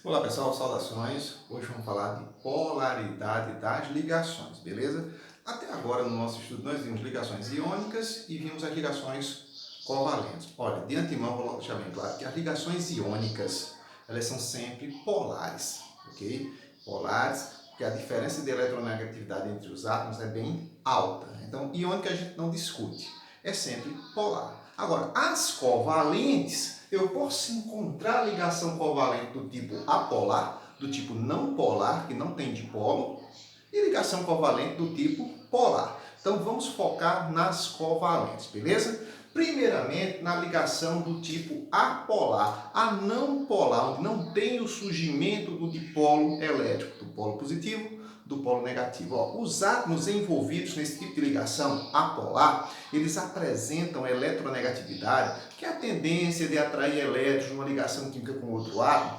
Olá pessoal, saudações. Hoje vamos falar de polaridade das ligações, beleza? Até agora no nosso estudo nós vimos ligações iônicas e vimos as ligações covalentes. Olha, de antemão vou deixar bem claro que as ligações iônicas, elas são sempre polares, ok? Polares, porque a diferença de eletronegatividade entre os átomos é bem alta. Então, iônica a gente não discute, é sempre polar. Agora, as covalentes, eu posso encontrar ligação covalente do tipo apolar, do tipo não polar, que não tem dipolo, e ligação covalente do tipo polar. Então vamos focar nas covalentes, beleza? Primeiramente, na ligação do tipo apolar. A não polar, onde não tem o surgimento do dipolo elétrico, do polo positivo, do polo negativo. Ó, os átomos envolvidos nesse tipo de ligação apolar, eles apresentam eletronegatividade, que é a tendência de atrair elétrons numa ligação química com outro átomo,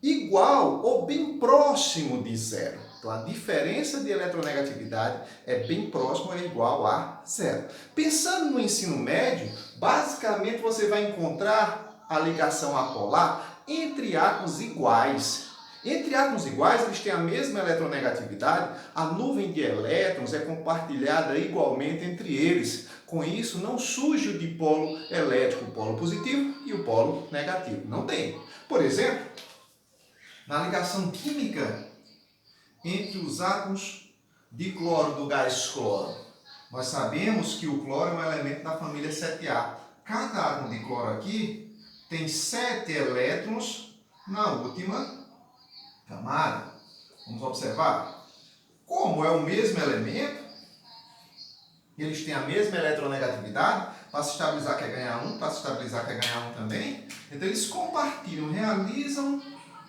igual ou bem próximo de zero. Então, a diferença de eletronegatividade é bem próximo ou é igual a zero. Pensando no ensino médio, basicamente você vai encontrar a ligação apolar entre átomos iguais. Entre átomos iguais, eles têm a mesma eletronegatividade, a nuvem de elétrons é compartilhada igualmente entre eles. Com isso, não surge o dipolo elétrico, o polo positivo e o polo negativo. Não tem. Por exemplo, na ligação química entre os átomos de cloro do gás cloro. Nós sabemos que o cloro é um elemento da família 7A. Cada átomo de cloro aqui tem 7 elétrons na última camada. Vamos observar? Como é o mesmo elemento, eles têm a mesma eletronegatividade, para se estabilizar quer ganhar um, para se estabilizar quer ganhar um também. Então eles compartilham, realizam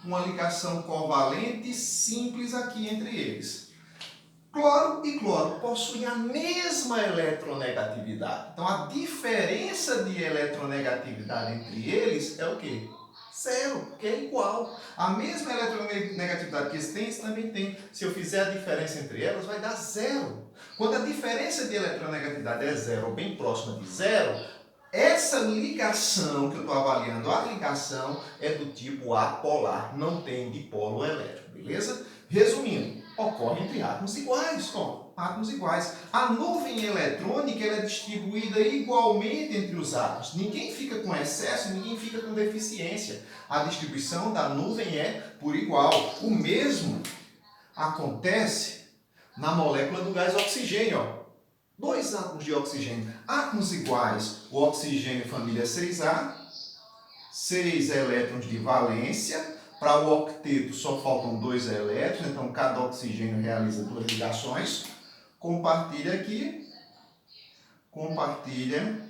uma ligação covalente simples aqui entre eles. Cloro e cloro possuem a mesma eletronegatividade. Então a diferença de eletronegatividade entre eles é o quê? Zero, porque é igual. A mesma eletronegatividade que eles têm, eles também têm. Se eu fizer a diferença entre elas, vai dar zero. Quando a diferença de eletronegatividade é zero, ou bem próxima de zero, essa ligação que eu estou avaliando, a ligação é do tipo apolar, não tem dipolo elétrico, beleza? Resumindo, ocorre entre átomos iguais, como? Átomos iguais. A nuvem eletrônica ela é distribuída igualmente entre os átomos. Ninguém fica com excesso, ninguém fica com deficiência. A distribuição da nuvem é por igual. O mesmo acontece na molécula do gás oxigênio, ó. Dois átomos de oxigênio, átomos iguais, o oxigênio família 6A, 6 elétrons de valência, para o octeto só faltam 2 elétrons, então cada oxigênio realiza 2 ligações, compartilha aqui, compartilha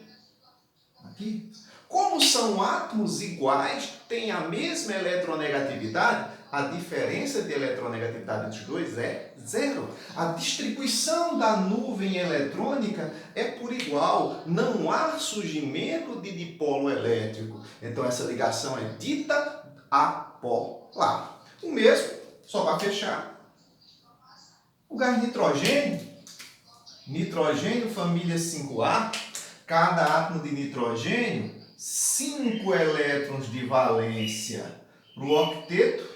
aqui. Como são átomos iguais, têm a mesma eletronegatividade, a diferença de eletronegatividade entre os dois é zero. A distribuição da nuvem eletrônica é por igual, não há surgimento de dipolo elétrico. Então essa ligação é dita apolar. O mesmo, só para fechar, o gás nitrogênio, nitrogênio família 5A, cada átomo de nitrogênio, 5 elétrons de valência para o octeto,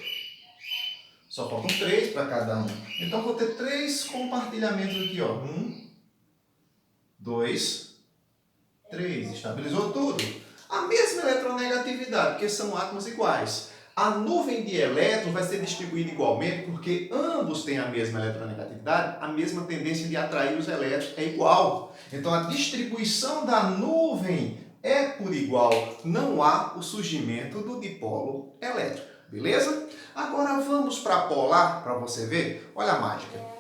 só faltam 3 para cada um. Então vou ter 3 compartilhamentos aqui, ó. 1, 2, 3. Estabilizou tudo. A mesma eletronegatividade, porque são átomos iguais. A nuvem de elétrons vai ser distribuída igualmente, porque ambos têm a mesma eletronegatividade, a mesma tendência de atrair os elétrons é igual. Então a distribuição da nuvem é por igual, não há o surgimento do dipolo elétrico, beleza? Agora vamos para a polar, para você ver. Olha a mágica.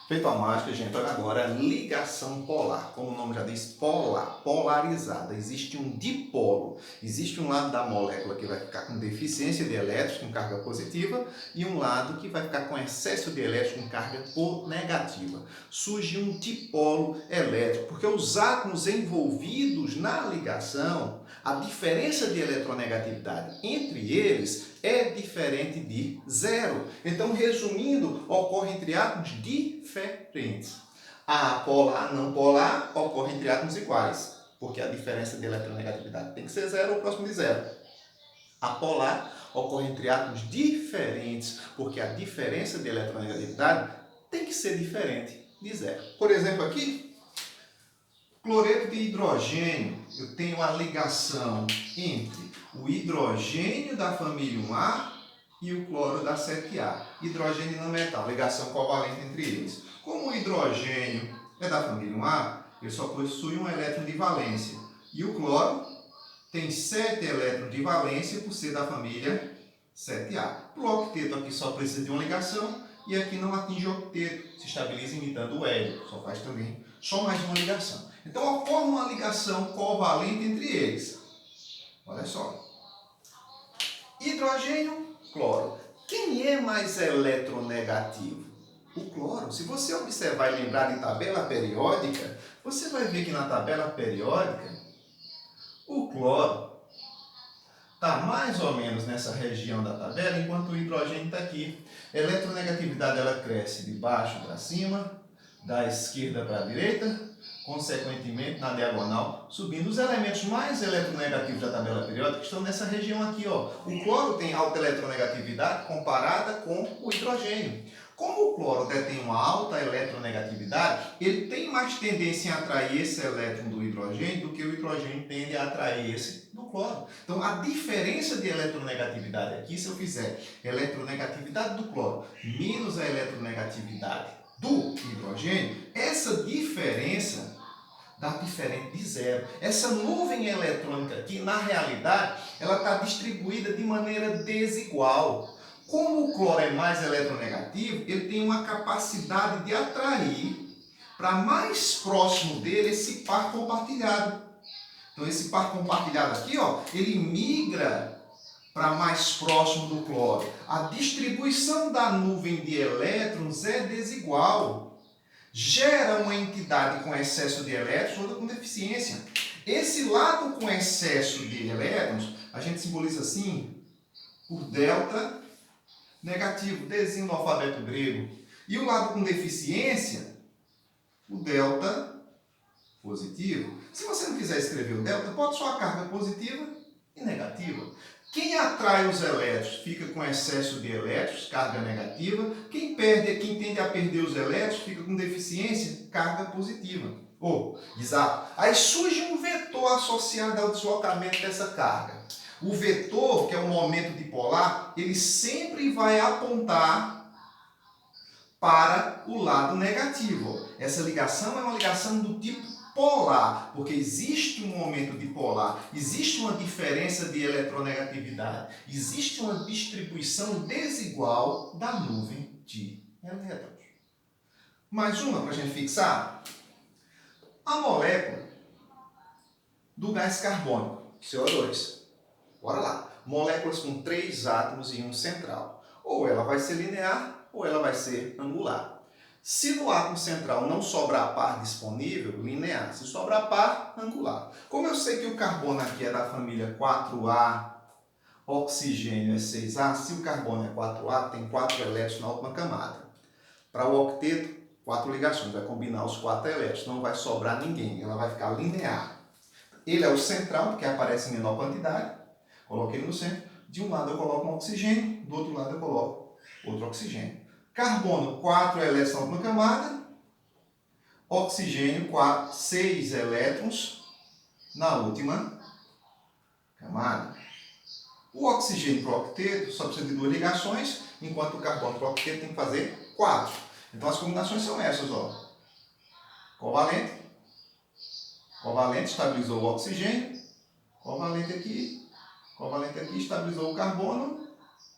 Feito a mágica, gente, olha agora a ligação polar. Como o nome já diz, polar, polarizada. Existe um dipolo. Existe um lado da molécula que vai ficar com deficiência de elétrons, com carga positiva, e um lado que vai ficar com excesso de elétrons, com carga negativa. Surge um dipolo elétrico, porque os átomos envolvidos na ligação, a diferença de eletronegatividade entre eles é diferente de zero. Então, resumindo, ocorre entre átomos diferentes. A polar, a não polar, ocorre entre átomos iguais, porque a diferença de eletronegatividade tem que ser zero ou próximo de zero. Apolar ocorre entre átomos diferentes, porque a diferença de eletronegatividade tem que ser diferente de zero. Por exemplo, aqui, cloreto de hidrogênio, eu tenho a ligação entre o hidrogênio da família 1A e o cloro da 7A. Hidrogênio não metal, ligação covalente entre eles. Como o hidrogênio é da família 1A, ele só possui um elétron de valência. E o cloro tem 7 elétrons de valência por ser da família 7A. Para o octeto aqui só precisa de uma ligação e aqui não atinge o octeto, se estabiliza imitando o hélio, só faz também só mais uma ligação. Então ocorre uma ligação covalente entre eles. Olha só. Hidrogênio, cloro. Quem é mais eletronegativo? O cloro. Se você observar e lembrar de tabela periódica, você vai ver que na tabela periódica o cloro está mais ou menos nessa região da tabela, enquanto o hidrogênio está aqui. A eletronegatividade ela cresce de baixo para cima, da esquerda para a direita, consequentemente na diagonal, subindo. Os elementos mais eletronegativos da tabela periódica estão nessa região aqui, ó. O cloro tem alta eletronegatividade comparada com o hidrogênio. Como o cloro detém uma alta eletronegatividade, ele tem mais tendência em atrair esse elétron do hidrogênio do que o hidrogênio tende a atrair esse do cloro. Então, a diferença de eletronegatividade aqui, se eu fizer eletronegatividade do cloro menos a eletronegatividade do hidrogênio, essa diferença dá diferente de zero. Essa nuvem eletrônica aqui, na realidade, ela está distribuída de maneira desigual. Como o cloro é mais eletronegativo, ele tem uma capacidade de atrair para mais próximo dele esse par compartilhado. Então, esse par compartilhado aqui, ó, ele migra para mais próximo do cloro. A distribuição da nuvem de elétrons é desigual. Gera uma entidade com excesso de elétrons, outra com deficiência. Esse lado com excesso de elétrons, a gente simboliza assim, por delta negativo, Dzinho do alfabeto grego. E o lado com deficiência, o delta positivo. Se você não quiser escrever o delta, pode só a carga positiva e negativa. Quem atrai os elétrons fica com excesso de elétrons, carga negativa. Quem tende a perder os elétrons fica com deficiência, carga positiva. Exato. Aí surge um vetor associado ao deslocamento dessa carga. O vetor, que é o momento dipolar, ele sempre vai apontar para o lado negativo. Essa ligação é uma ligação do tipo polar, porque existe um momento dipolar, existe uma diferença de eletronegatividade, existe uma distribuição desigual da nuvem de elétrons. Mais uma para a gente fixar. A molécula do gás carbônico, CO2. Bora lá. Moléculas com 3 átomos e um central. Ou ela vai ser linear, ou ela vai ser angular. Se no átomo central não sobrar par disponível, linear. Se sobrar par, angular. Como eu sei que o carbono aqui é da família 4A, oxigênio é 6A, se o carbono é 4A, tem 4 elétrons na última camada. Para o octeto, 4 ligações. Vai combinar os 4 elétrons. Não vai sobrar ninguém. Ela vai ficar linear. Ele é o central, porque aparece em menor quantidade. Coloquei ele no centro. De um lado eu coloco um oxigênio, do outro lado eu coloco outro oxigênio. Carbono, 4 elétrons na última camada. Oxigênio, 6 elétrons na última camada. O oxigênio para o octeto só precisa de 2 ligações, enquanto o carbono para o octeto tem que fazer 4. Então as combinações são essas, ó. Covalente. Covalente estabilizou o oxigênio. Covalente aqui, estabilizou o carbono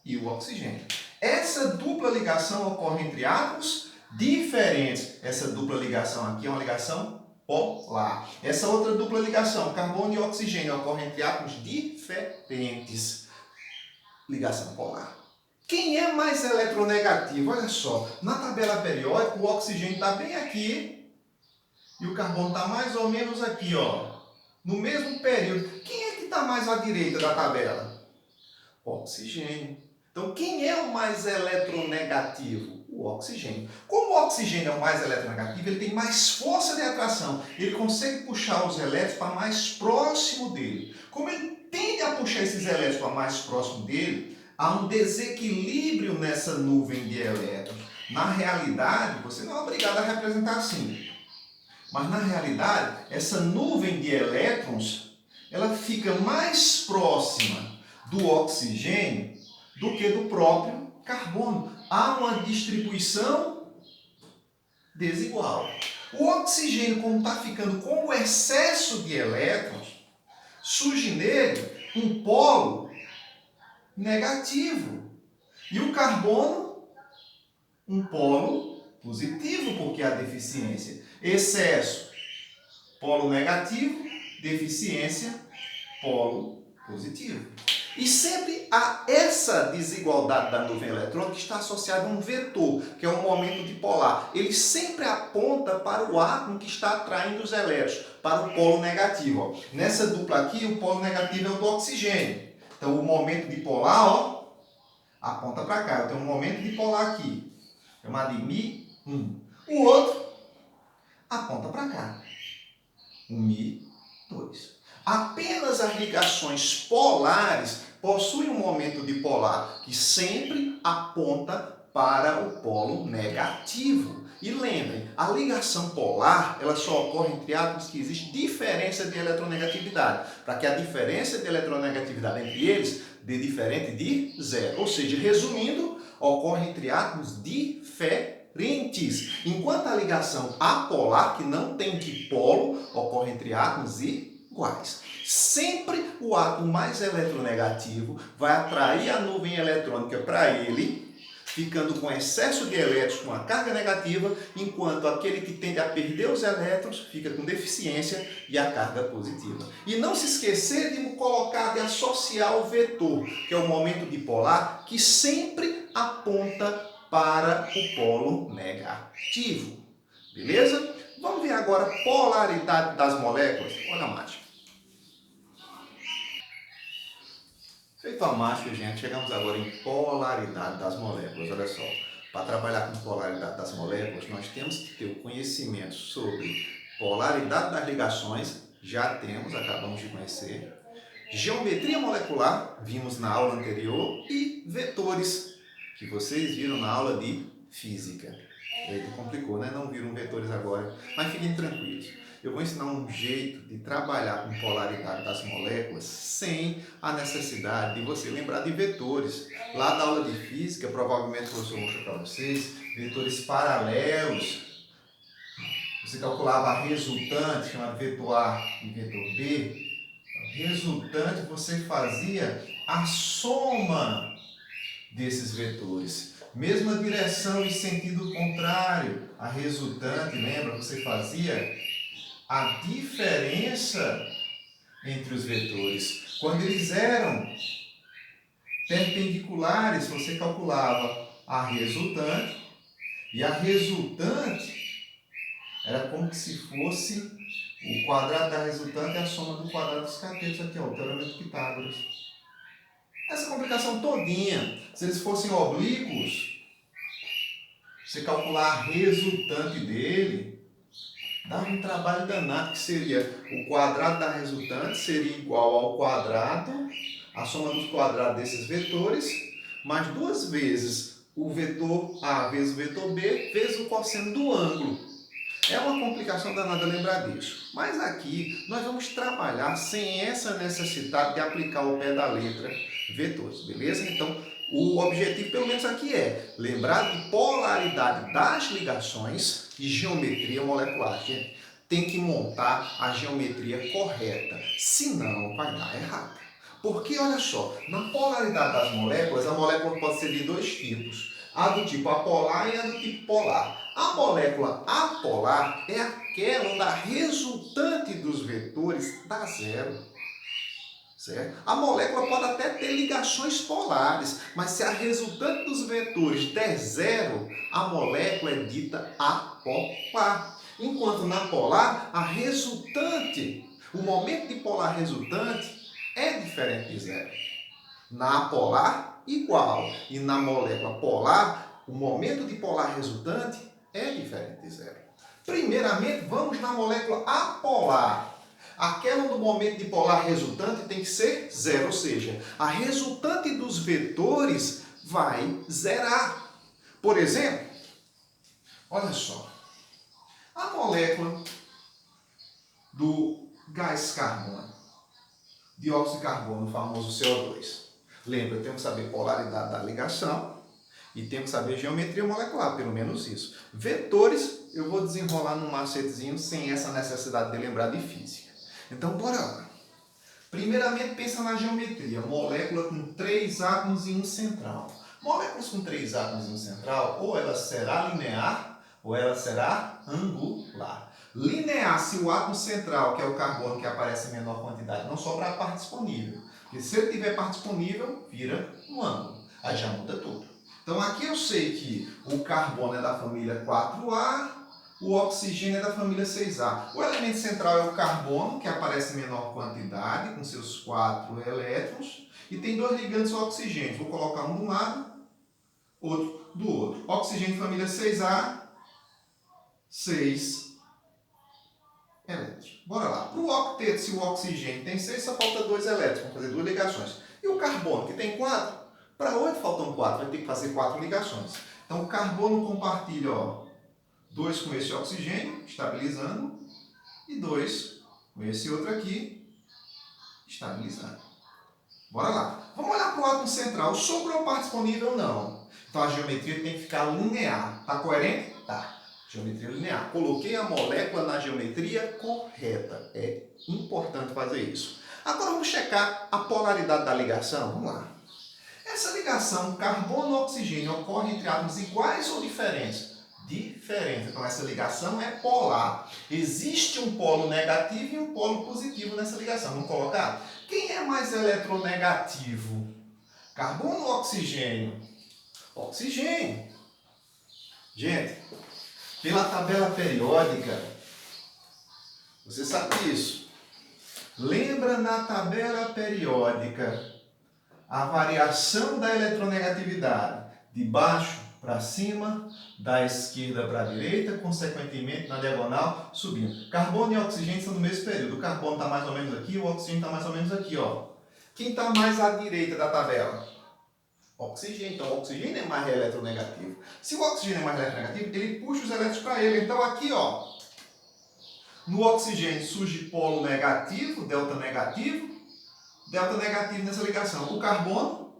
e o oxigênio. Essa dupla ligação ocorre entre átomos diferentes. Essa dupla ligação aqui é uma ligação polar. Essa outra dupla ligação, carbono e oxigênio, ocorre entre átomos diferentes. Ligação polar. Quem é mais eletronegativo? Olha só, na tabela periódica o oxigênio está bem aqui e o carbono está mais ou menos aqui, ó, no mesmo período. Quem é que está mais à direita da tabela? O oxigênio. Então, quem é o mais eletronegativo? O oxigênio. Como o oxigênio é o mais eletronegativo, ele tem mais força de atração. Ele consegue puxar os elétrons para mais próximo dele. Como ele tende a puxar esses elétrons para mais próximo dele, há um desequilíbrio nessa nuvem de elétrons. Na realidade, você não é obrigado a representar assim. Mas na realidade, essa nuvem de elétrons, ela fica mais próxima do oxigênio do que do próprio carbono. Há uma distribuição desigual. O oxigênio, como está ficando com o excesso de elétrons, surge nele um polo negativo. E o carbono, um polo positivo, porque há deficiência. Excesso, polo negativo, deficiência, polo positivo. E sempre há essa desigualdade da nuvem eletrônica que está associada a um vetor, que é um momento dipolar. Ele sempre aponta para o átomo que está atraindo os elétrons, para o polo negativo. Ó. Nessa dupla aqui, o polo negativo é o do oxigênio. Então, o momento dipolar, ó, aponta para cá. Eu tenho um momento dipolar aqui, chamado de Mi1. O outro aponta para cá, o Mi2. Apenas as ligações polares possuem um momento dipolar que sempre aponta para o polo negativo. E lembrem, a ligação polar ela só ocorre entre átomos que existe diferença de eletronegatividade, para que a diferença de eletronegatividade entre eles dê diferente de zero. Ou seja, resumindo, ocorre entre átomos diferentes. Enquanto a ligação apolar, que não tem dipolo, ocorre entre átomos iguais. Sempre o átomo mais eletronegativo vai atrair a nuvem eletrônica para ele, ficando com excesso de elétrons com a carga negativa, enquanto aquele que tende a perder os elétrons fica com deficiência e a carga positiva. E não se esquecer de colocar, de associar o vetor, que é o momento dipolar, que sempre aponta para o polo negativo. Beleza? Vamos ver agora a polaridade das moléculas. Olha a mágica. Feito a mágica, gente, chegamos agora em polaridade das moléculas. Olha só, para trabalhar com polaridade das moléculas, nós temos que ter o conhecimento sobre polaridade das ligações, já temos, acabamos de conhecer. Geometria molecular, vimos na aula anterior, e vetores, que vocês viram na aula de física. Eita, complicou, né? Não viram vetores agora, mas fiquem tranquilos. Eu vou ensinar um jeito de trabalhar com polaridade das moléculas sem a necessidade de você lembrar de vetores. Lá na aula de física, provavelmente o professor mostrou para vocês, vetores paralelos. Você calculava a resultante, chamada vetor A e vetor B. Resultante, você fazia a soma desses vetores. Mesma direção e sentido contrário. A resultante, lembra? Você fazia a diferença entre os vetores. Quando eles eram perpendiculares, você calculava a resultante, e a resultante era como se fosse o quadrado da resultante e a soma do quadrado dos catetos, aqui, ó, o teorema de Pitágoras. Essa complicação todinha, se eles fossem oblíquos, você calcular a resultante dele, dava um trabalho danado, que seria o quadrado da resultante seria igual ao quadrado, a soma dos quadrados desses vetores, mais duas vezes o vetor A vezes o vetor B, vezes o cosseno do ângulo. É uma complicação danada lembrar disso. Mas aqui nós vamos trabalhar sem essa necessidade de aplicar ao pé da letra vetores, beleza? Então, o objetivo, pelo menos aqui, é lembrar de polaridade das ligações e geometria molecular. Gente, tem que montar a geometria correta, senão vai dar errado. Porque, olha só, na polaridade das moléculas, a molécula pode ser de dois tipos. A do tipo apolar e a do tipo polar. A molécula apolar é aquela onde a resultante dos vetores dá zero. Certo? A molécula pode até ter ligações polares, mas se a resultante dos vetores der zero, a molécula é dita apolar. Enquanto na polar, a resultante, o momento dipolar resultante é diferente de zero. Na apolar, igual. E na molécula polar, o momento dipolar resultante é diferente de zero. Primeiramente, vamos na molécula apolar. Aquela do momento dipolar resultante tem que ser zero, ou seja, a resultante dos vetores vai zerar. Por exemplo, olha só, a molécula do gás carbono, dióxido de carbono, o famoso CO2. Lembra, eu tenho que saber polaridade da ligação e tenho que saber geometria molecular, pelo menos isso. Vetores, eu vou desenrolar num macetezinho sem essa necessidade de lembrar de física. Então, bora lá. Primeiramente, pensa na geometria. Molécula com 3 átomos e um central. Moléculas com 3 átomos e um central, ou ela será linear, ou ela será angular. Linear, se o átomo central, que é o carbono que aparece em menor quantidade, não sobrar a parte disponível. Porque se ele tiver parte disponível, vira um ângulo. Aí já muda tudo. Então aqui eu sei que o carbono é da família 4A, o oxigênio é da família 6A. O elemento central é o carbono, que aparece em menor quantidade, com seus 4 elétrons, e tem 2 ligantes ao oxigênio. Vou colocar um de um lado, outro do outro. Oxigênio família 6A, 6 elétrons. Bora lá. Para o octeto, se o oxigênio tem 6, só falta 2 elétrons. Vamos fazer 2 ligações. E o carbono, que tem 4, para 8 faltam 4, vai ter que fazer 4 ligações. Então o carbono compartilha, 2 com esse oxigênio, estabilizando, e 2 com esse outro aqui, estabilizando. Bora lá. Vamos olhar para o átomo central. Sobrou parte disponível? Não. Então a geometria tem que ficar linear. Está coerente? Tá. Geometria linear. Coloquei a molécula na geometria correta. É importante fazer isso. Agora vamos checar a polaridade da ligação. Vamos lá. Essa ligação carbono-oxigênio ocorre entre átomos iguais ou diferentes? Diferentes. Então essa ligação é polar. Existe um polo negativo e um polo positivo nessa ligação. Vamos colocar? Quem é mais eletronegativo? Carbono ou oxigênio? Oxigênio. Gente, pela tabela periódica, você sabe disso. Lembra na tabela periódica a variação da eletronegatividade de baixo para cima, da esquerda para a direita, consequentemente na diagonal subindo. Carbono e oxigênio são do mesmo período. O carbono está mais ou menos aqui, o oxigênio está mais ou menos aqui. Quem está mais à direita da tabela? Oxigênio. Então o oxigênio é mais eletronegativo. Se o oxigênio é mais eletronegativo, ele puxa os elétrons para ele. Então aqui, no oxigênio surge polo negativo, delta negativo nessa ligação. O carbono,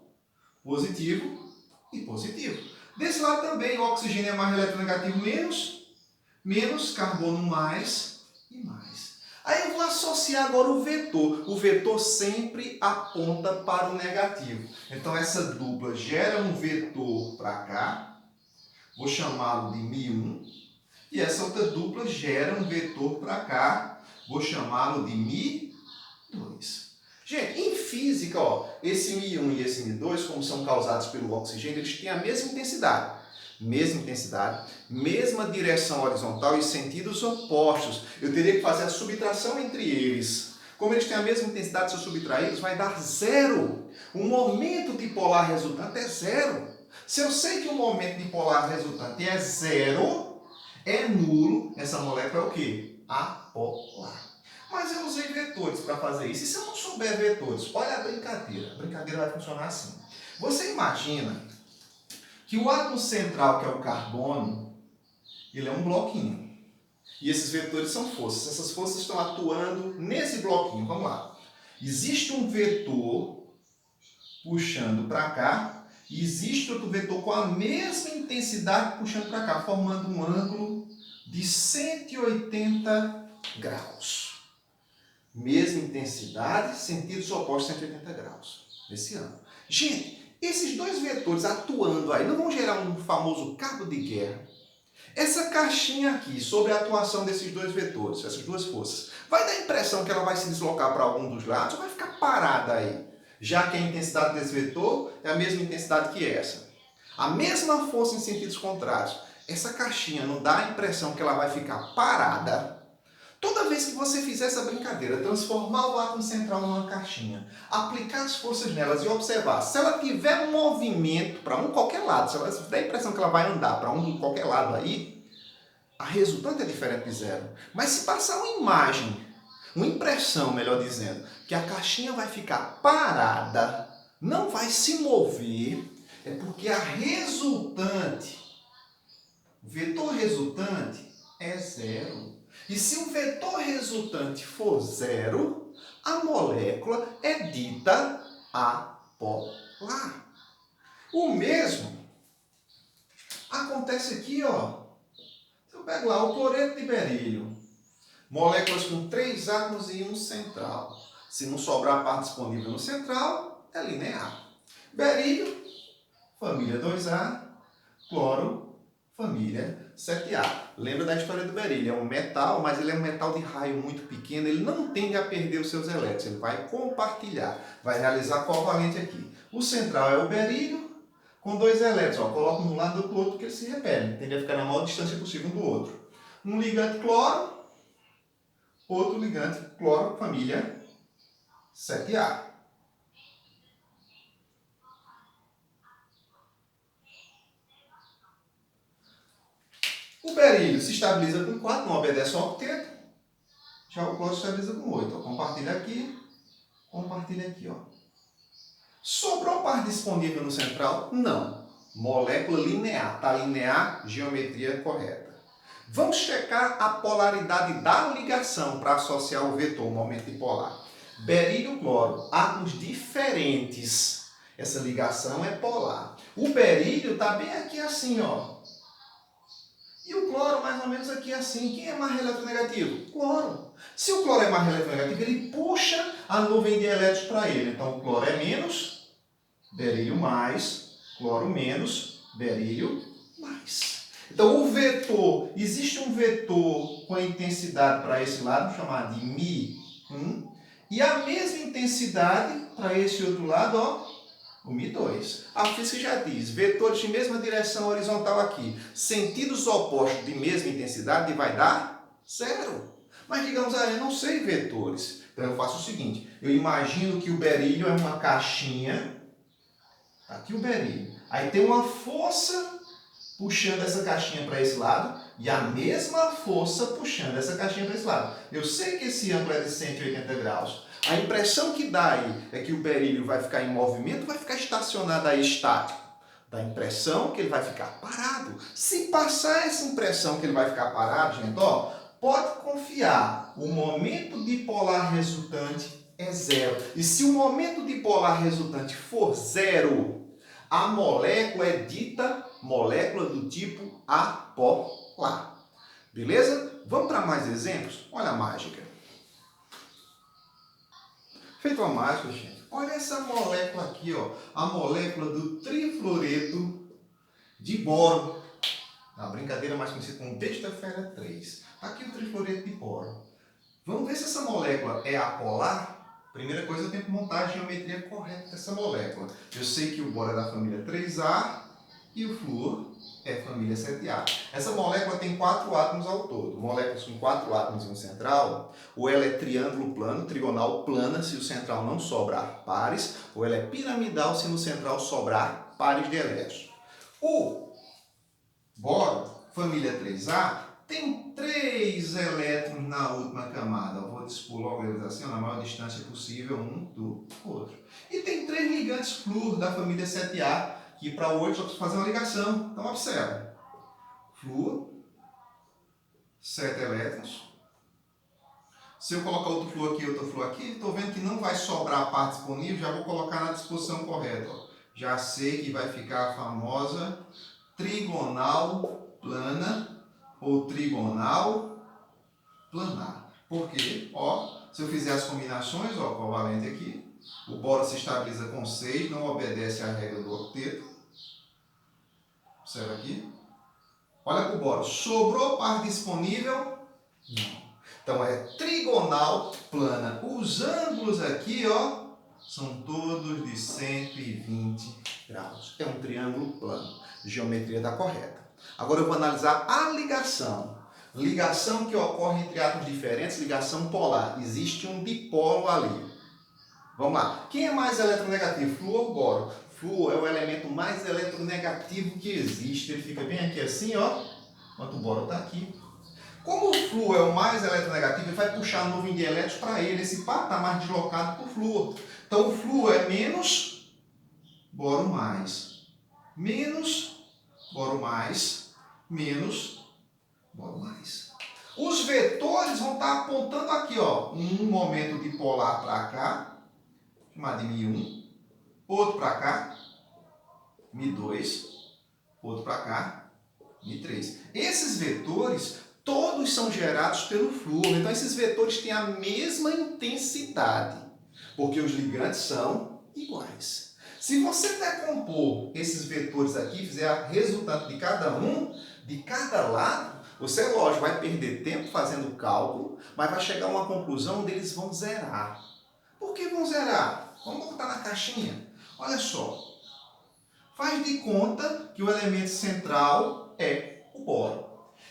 positivo e positivo. Desse lado também, o oxigênio é mais eletronegativo, menos carbono mais e mais. Aí eu vou associar agora o vetor. O vetor sempre aponta para o negativo. Então essa dupla gera um vetor para cá, vou chamá-lo de Mi1, e essa outra dupla gera um vetor para cá, vou chamá-lo de Mi2. Gente, em física, esse Mi1 e esse Mi2, como são causados pelo oxigênio, eles têm a mesma intensidade. Mesma direção horizontal e sentidos opostos. Eu teria que fazer a subtração entre eles. Como eles têm a mesma intensidade, se eu subtraí-los, vai dar zero. O momento dipolar resultante é zero. Se eu sei que o momento dipolar resultante é zero, é nulo, essa molécula é o quê? Apolar. Mas eu usei vetores para fazer isso. E se eu não souber vetores? Olha a brincadeira. A brincadeira vai funcionar assim. Você imagina que o átomo central, que é o carbono, ele é um bloquinho. E esses vetores são forças. Essas forças estão atuando nesse bloquinho. Vamos lá. Existe um vetor puxando para cá e existe outro vetor com a mesma intensidade puxando para cá, formando um ângulo de 180 graus. Mesma intensidade, sentidos opostos, 180 graus. Esse ângulo. Gente, esses dois vetores atuando aí não vão gerar um famoso cabo de guerra? Essa caixinha aqui, sobre a atuação desses dois vetores, essas duas forças, vai dar a impressão que ela vai se deslocar para algum dos lados ou vai ficar parada aí? Já que a intensidade desse vetor é a mesma intensidade que essa. A mesma força em sentidos contrários. Essa caixinha não dá a impressão que ela vai ficar parada? Toda vez que você fizer essa brincadeira, transformar o átomo central numa caixinha, aplicar as forças nelas e observar, se ela tiver um movimento para qualquer lado, se ela der a impressão que ela vai andar para qualquer lado aí, a resultante é diferente de zero. Mas se passar uma imagem uma impressão, melhor dizendo, que a caixinha vai ficar parada, não vai se mover, é porque a resultante, o vetor resultante é zero. E se o vetor resultante for zero, a molécula é dita apolar. O mesmo acontece aqui, ó. Se eu pego lá o cloreto de berílio, moléculas com 3 átomos e um central. Se não sobrar a parte disponível no central, é linear. Berílio, família 2A, cloro, família 7A. Lembra da história do berílio? É um metal, mas ele é um metal de raio muito pequeno, ele não tende a perder os seus elétrons, ele vai compartilhar, vai realizar covalente aqui. O central é o berílio, com 2 elétrons, ó, coloco um lado do outro porque eles se repelem, tende a ficar na maior distância possível um do outro. Um ligante cloro, outro ligante cloro, família 7A. O berílio se estabiliza com 4, não obedece ao octeto. Já o cloro se estabiliza com 8. Ó. Compartilha aqui, ó. Sobrou parte disponível no central? Não. Molécula linear. Está linear, geometria correta. Vamos checar a polaridade da ligação para associar o vetor, o momento dipolar. Berílio-cloro, átomos diferentes. Essa ligação é polar. O berílio está bem aqui assim, ó. E o cloro mais ou menos aqui assim. Quem é mais eletronegativo? Cloro. Se o cloro é mais eletronegativo, ele puxa a nuvem de elétrons para ele. Então o cloro é menos, berílio mais, cloro menos, berílio mais. Então o vetor, existe um vetor com a intensidade para esse lado, vamos chamar de Mi1, e a mesma intensidade para esse outro lado, ó, o Mi2. A física já diz, vetores de mesma direção horizontal aqui, sentidos opostos de mesma intensidade vai dar zero. Mas digamos, eu não sei vetores. Então eu faço o seguinte, eu imagino que o berílio é uma caixinha, aqui o berílio, aí tem uma força puxando essa caixinha para esse lado e a mesma força puxando essa caixinha para esse lado. Eu sei que esse ângulo é de 180 graus. A impressão que dá aí é que o berílio vai ficar em movimento, vai ficar estacionado aí estático. Dá a impressão que ele vai ficar parado. Se passar essa impressão que ele vai ficar parado, gente, ó, pode confiar, o momento dipolar resultante é zero. E se o momento dipolar resultante for zero, a molécula é dita molécula do tipo apolar. Beleza? Vamos para mais exemplos? Olha a mágica. Feito a mágica, gente. Olha essa molécula aqui, ó. A molécula do trifluoreto de boro. Na brincadeira mais conhecida como besta-fera 3. Aqui o trifluoreto de boro. Vamos ver se essa molécula é apolar? Primeira coisa, eu tenho que montar a geometria correta dessa molécula. Eu sei que o boro é da família 3A e o flúor é família 7A. Essa molécula tem 4 átomos ao todo. Moléculas com 4 átomos em um central, ou ela é triângulo plano, trigonal plana, se o central não sobrar pares, ou ela é piramidal, se no central sobrar pares de elétrons. O boro, família 3A, tem 3 elétrons na última camada. Eu vou dispor logo eles assim, na maior distância possível um do outro. E tem 3 ligantes flúor da família 7A, que para o 8 só preciso fazer uma ligação. Então observa. Flúor, 7 elétrons. Se eu colocar outro flúor aqui e outro flúor aqui, estou vendo que não vai sobrar a parte disponível, já vou colocar na disposição correta. Ó. Já sei que vai ficar a famosa trigonal plana ou trigonal planar. Por quê? Ó, se eu fizer as combinações, ó, covalente aqui, o boro se estabiliza com 6, não obedece à regra do octeto. Observa aqui. Olha para o boro. Sobrou parte disponível? Não. Então é trigonal plana. Os ângulos aqui, ó, são todos de 120 graus. É um triângulo plano. A geometria está correta. Agora eu vou analisar a ligação. Ligação que ocorre entre átomos diferentes, ligação polar. Existe um dipolo ali. Vamos lá. Quem é mais eletronegativo? Flúor ou boro? Flúor é o elemento mais eletronegativo que existe. Ele fica bem aqui assim, ó. Enquanto o boro está aqui. Como o flúor é o mais eletronegativo, ele vai puxar a nuvem de elétrons para ele. Esse par está mais deslocado para o flúor. Então, o flúor é menos, boro mais. Menos, boro mais. Menos, boro mais. Os vetores vão estar apontando aqui, ó, um momento dipolar para cá, chamado de Mi1, outro para cá, Mi2, outro para cá, Mi3. Esses vetores, todos são gerados pelo flúor. Então, esses vetores têm a mesma intensidade, porque os ligantes são iguais. Se você decompor esses vetores aqui, fizer a resultante de cada um, de cada lado, você, lógico, vai perder tempo fazendo o cálculo, mas vai chegar a uma conclusão onde eles vão zerar. Por que vão zerar? Vamos botar na caixinha. Olha só. Faz de conta que o elemento central é o boro.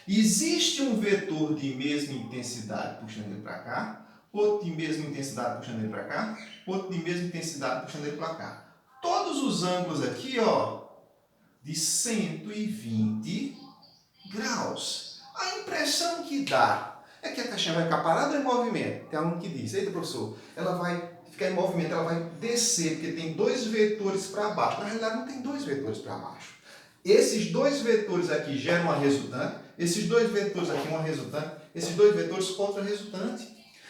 Existe um vetor de mesma intensidade puxando ele para cá, outro de mesma intensidade puxando ele para cá, outro de mesma intensidade puxando ele para cá. Todos os ângulos aqui, ó, de 120 graus. A impressão que dá é que a caixinha vai ficar parada ou em movimento? Tem aluno que diz, eita professor, ela vai ficar em movimento, ela vai descer, porque tem dois vetores para baixo. Na realidade, não tem dois vetores para baixo. Esses dois vetores aqui geram uma resultante, esses dois vetores aqui uma resultante, esses dois vetores contra a resultante.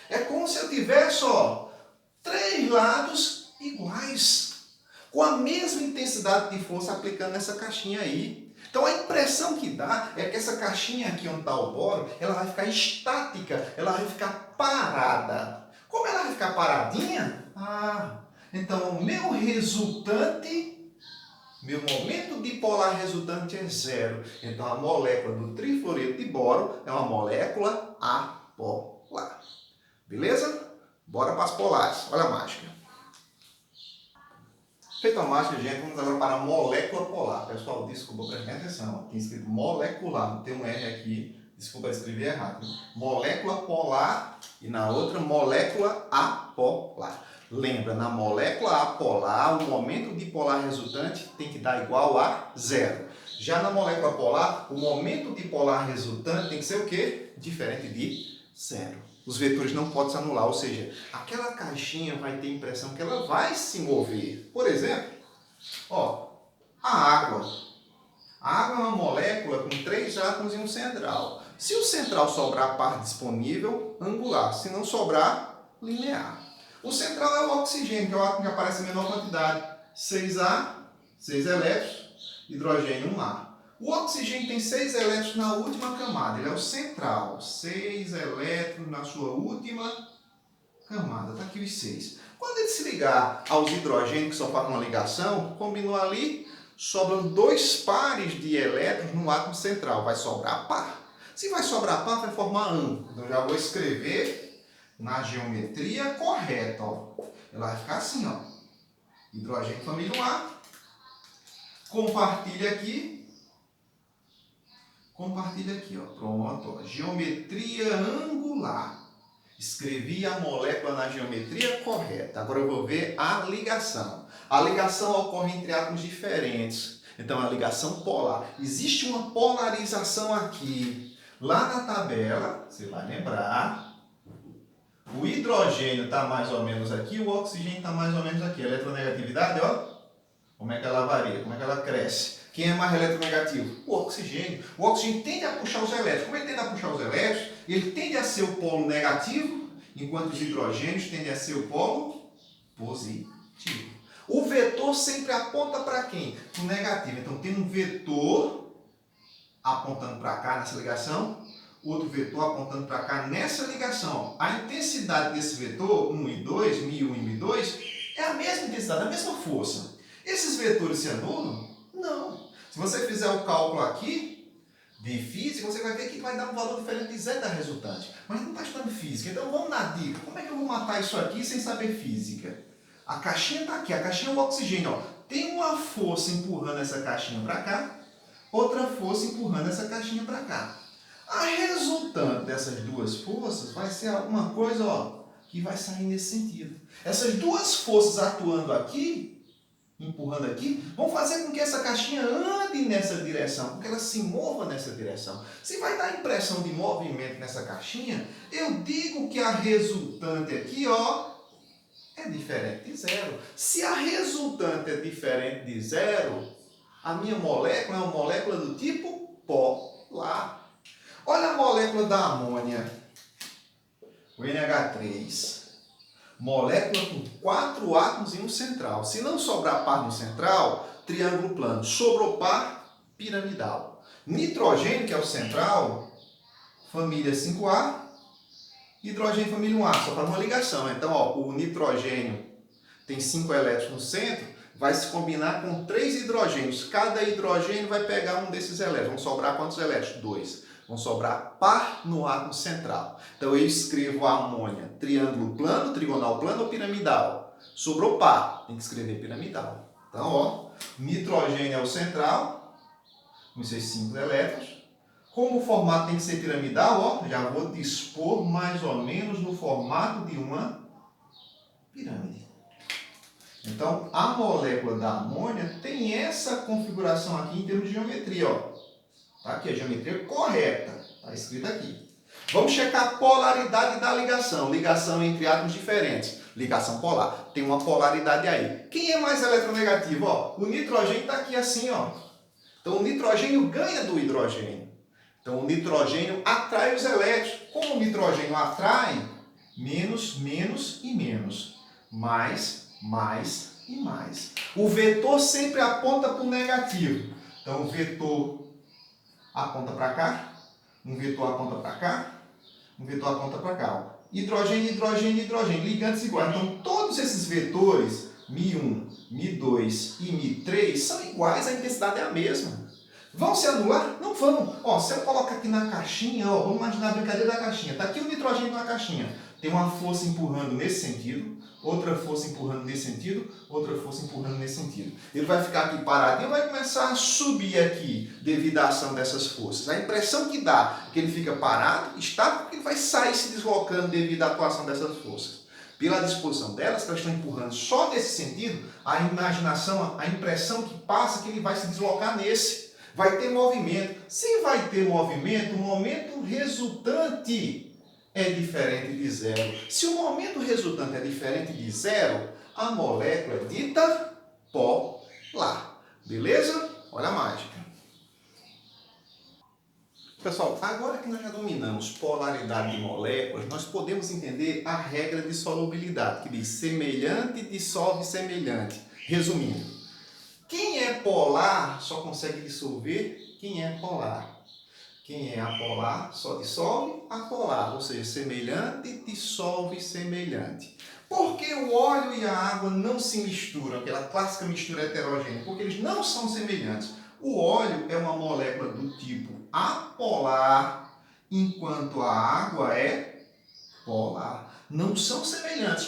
É como se eu tivesse, ó, três lados iguais, com a mesma intensidade de força aplicando nessa caixinha aí. Então a impressão que dá é que essa caixinha aqui onde está o boro, ela vai ficar estática, ela vai ficar parada. Como ela vai ficar paradinha? Então o meu resultante, meu momento dipolar resultante é zero. Então a molécula do trifluoreto de boro é uma molécula apolar. Beleza? Bora para as polares. Olha a mágica. Feita a mágica, gente, vamos agora para a molécula polar. Pessoal, desculpa, prestem atenção. Tem escrito molecular, tem um R aqui. Desculpa, escrevi errado. Molécula polar e na outra molécula apolar. Lembra, na molécula apolar, o momento dipolar resultante tem que dar igual a zero. Já na molécula polar, o momento dipolar resultante tem que ser o quê? Diferente de zero. Os vetores não podem se anular, ou seja, aquela caixinha vai ter a impressão que ela vai se mover. Por exemplo, ó, a água. A água é uma molécula com 3 átomos e um central. Se o central sobrar par disponível, angular. Se não sobrar, linear. O central é o oxigênio, que é o átomo que aparece em menor quantidade. 6A, 6 elétrons, hidrogênio 1A. O oxigênio tem 6 elétrons na última camada, ele é o central. 6 elétrons na sua última camada, está aqui os 6. Quando ele se ligar aos hidrogênios, que só fazem uma ligação, combinou ali, sobram 2 pares de elétrons no átomo central, vai sobrar par. Se vai sobrar par, vai formar âmbar. Então já vou escrever na geometria correta. Ó. Ela vai ficar assim, ó. Hidrogênio família 1A, compartilha aqui, ó, pronto, ó. Geometria angular. Escrevi a molécula na geometria correta. Agora eu vou ver a ligação. A ligação ocorre entre átomos diferentes. Então, a ligação polar. Existe uma polarização aqui. Lá na tabela, você vai lembrar, o hidrogênio está mais ou menos aqui, o oxigênio está mais ou menos aqui. A eletronegatividade, ó, como é que ela varia, como é que ela cresce. Quem é mais eletronegativo? O oxigênio. O oxigênio tende a puxar os elétrons. Como ele tende a puxar os elétrons, ele tende a ser o polo negativo, enquanto os hidrogênios tendem a ser o polo positivo. O vetor sempre aponta para quem? Para o negativo. Então tem um vetor apontando para cá nessa ligação, outro vetor apontando para cá nessa ligação. A intensidade desse vetor, 1 e 2, Mi1 e Mi2, é a mesma intensidade, a mesma força. Esses vetores se anulam? Não. Se você fizer o cálculo aqui de física, você vai ver que vai dar um valor diferente de zero da resultante. Mas não está estudando física, então vamos na dica. Como é que eu vou matar isso aqui sem saber física? A caixinha está aqui, a caixinha é o oxigênio. Ó. Tem uma força empurrando essa caixinha para cá, outra força empurrando essa caixinha para cá. A resultante dessas duas forças vai ser alguma coisa, ó, que vai sair nesse sentido. Essas duas forças atuando aqui empurrando aqui, vão fazer com que essa caixinha ande nessa direção, com que ela se mova nessa direção. Se vai dar a impressão de movimento nessa caixinha, eu digo que a resultante aqui, ó, é diferente de zero. Se a resultante é diferente de zero, a minha molécula é uma molécula do tipo polar. Olha a molécula da amônia, o NH3. Molécula com 4 átomos em um central. Se não sobrar par no central, triângulo plano. Sobrou par, piramidal. Nitrogênio, que é o central, família 5A. Hidrogênio, família 1A. Só faz uma ligação. Então, ó, o nitrogênio tem 5 elétrons no centro, vai se combinar com 3 hidrogênios. Cada hidrogênio vai pegar um desses elétrons. Vão sobrar quantos elétrons? 2. Vão sobrar par no átomo central. Então eu escrevo a amônia triângulo plano, trigonal plano ou piramidal. Sobrou par, tem que escrever piramidal. Então, ó, nitrogênio é o central, com esses 5 elétrons. Como o formato tem que ser piramidal, ó, já vou dispor mais ou menos no formato de uma pirâmide. Então, a molécula da amônia tem essa configuração aqui em termos de geometria, ó. Tá aqui a geometria correta, está escrito aqui. Vamos checar a polaridade da ligação. Ligação entre átomos diferentes. Ligação polar. Tem uma polaridade aí. Quem é mais eletronegativo? Ó, o nitrogênio está aqui assim, ó. Então o nitrogênio ganha do hidrogênio. Então o nitrogênio atrai os elétrons. Como o nitrogênio atrai, menos, menos e menos. Mais, mais e mais. O vetor sempre aponta para o negativo. Então o vetor aponta para cá, um vetor aponta para cá, um vetor aponta para cá. Ó. Hidrogênio, hidrogênio, hidrogênio, ligantes iguais. Então, todos esses vetores, Mi1, Mi2 e Mi3, são iguais, a intensidade é a mesma. Vão se anular? Não vão. Ó, se eu colocar aqui na caixinha, ó, vamos imaginar a brincadeira da caixinha. Está aqui o nitrogênio na caixinha. Tem uma força empurrando nesse sentido, outra força empurrando nesse sentido, outra força empurrando nesse sentido. Ele vai ficar aqui paradinho e vai começar a subir aqui devido à ação dessas forças. A impressão que dá é que ele fica parado, estável, porque ele vai sair se deslocando devido à atuação dessas forças. Pela disposição delas, que elas estão empurrando só nesse sentido, a imaginação, a impressão que passa é que ele vai se deslocar nesse. Vai ter movimento. Se vai ter movimento, o momento resultante é diferente de zero. Se o momento resultante é diferente de zero, a molécula é dita polar. Beleza? Olha a mágica. Pessoal, agora que nós já dominamos polaridade de moléculas, nós podemos entender a regra de solubilidade, que diz semelhante dissolve semelhante. Resumindo, quem é polar só consegue dissolver quem é polar. Quem é apolar só dissolve apolar, ou seja, semelhante dissolve semelhante. Por que o óleo e a água não se misturam, aquela clássica mistura heterogênea? Porque eles não são semelhantes. O óleo é uma molécula do tipo apolar, enquanto a água é polar. Não são semelhantes.